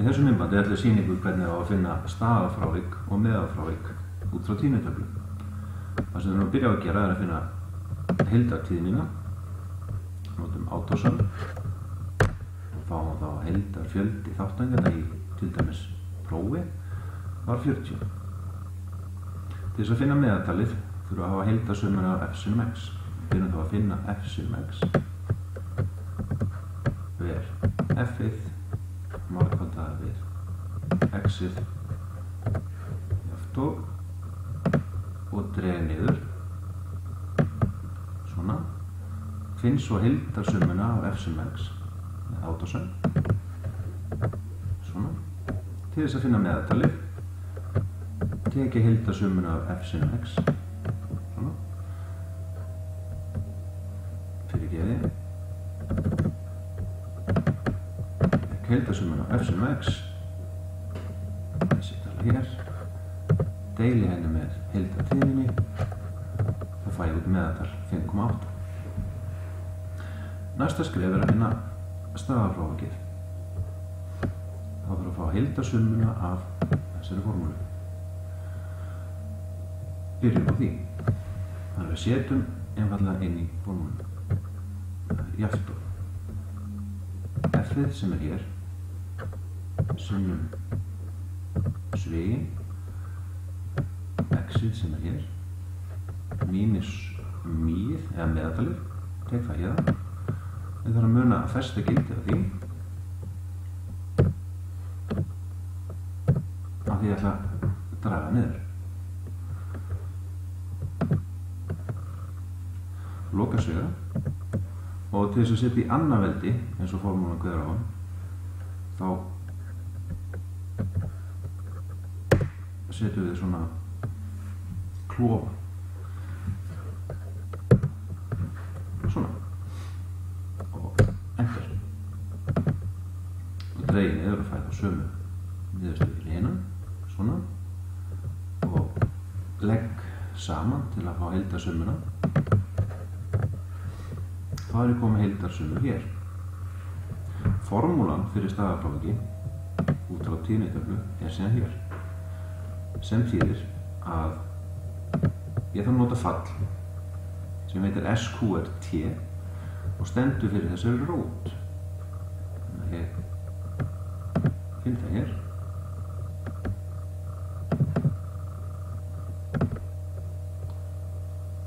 Í þessu myndbandi ætla ég að sýna ykkur hvernig á að finna staðalfrávik og meðalfrávik út frá tíðnitöflu. Það sem við erum að byrja á að gera er að finna heildartíðnina. Notum AutoSum og fáum þá heildarfjöldi þátttakenda í til dæmis prófi var 40. Til þess að finna meðaltalið þurfum við að hafa heildarsummuna af f sinum x. Við byrjum þá að finna f sinum x ver f-ið margfaldaða við x-ið jafnt og dreg niður svona. Finn svo heildarsummuna af f sinum x með AutoSum svona. Til þess að finna meðaltalið tek ég heildarsummuna af f sinum x svona. Fyrirgefi heildarsummuna af f sinum x þessi tala hér, deili henni með heildartíðninni, þá fæ ég út meðaltal 5,8. Næsta skref er að finna staðalfrávikið. Þá þarf að fá heildarsummuna af þessari formúlu. Byrjum á því. Þannig að við setjum einfallega inn í formúluna. Það er jafnt og f-ið sem er hér summum svigin x-ið sem er hér mínus mýið eða meðaltalið, tek það hér. Við þarfum að muna að festa gildið af því að ég ætla að draga niður. Loka sviga og til þess að setja í annað veldi eins og formúlan kveður á hann þá setjum við svona klofa svona og enter og dreigir niður og fæða sömu niðurstöðu í hina svona og legg saman til að fá heildarsummuna. Þá er ég komið með heildarsummu hér. Formúlan fyrir staðalfráviki út frá tíðnitöflu er síðan hér sem þýðir að ég þarf að nota fall sem heitir SQRT og stendur fyrir þessari rót. Þannig að ég finn það hér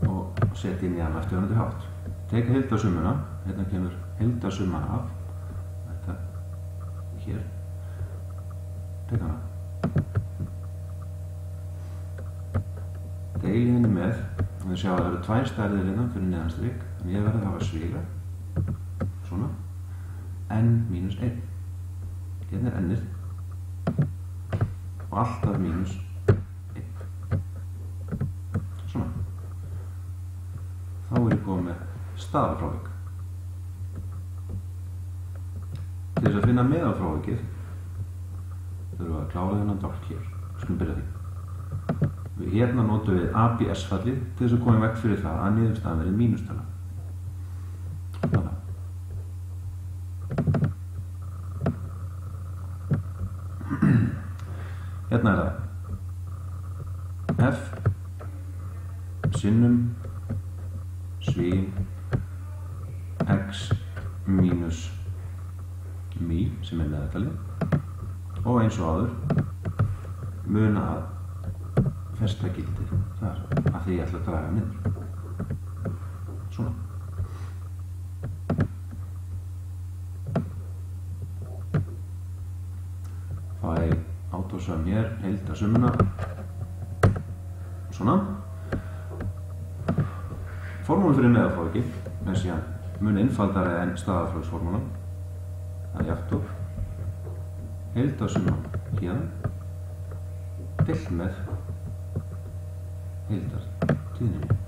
og setja inn í hana eftir önandi hátt. Tek heildarsummuna, hérna kemur heildarsumma af þetta hér, tek hana. Deili henni með, og þið sjá að það eru tvær stærðir hérna fyrir neðanstrik, þannig ég verði að hafa sviga, svona, n mínus 1. Hérna er n-ið og alltaf mínus 1. Svona. Þá er ég komið með staðalfrávik. Til þess að finna meðalfrávikið þurfum við að klára þennan dálk hér. Skulum byrja því. Hérna notum við ABS-fallið til þess að koma í veg fyrir það að niðurstaðan verði mínustala. Hérna er það f sinnum svigin x mínus mý sem er meðaltalið og eins og áður muna að festa gildið þar af því ég ætla að draga niður. Svona. Fæ AutoSum hér, heildarsummuna svona. Formúlan fyrir meðalfráviki er síðan mun einfaldari en staðalfráviksformúlan. Það er jafnt og heildarsumman hérna deilt með heildartíðninni.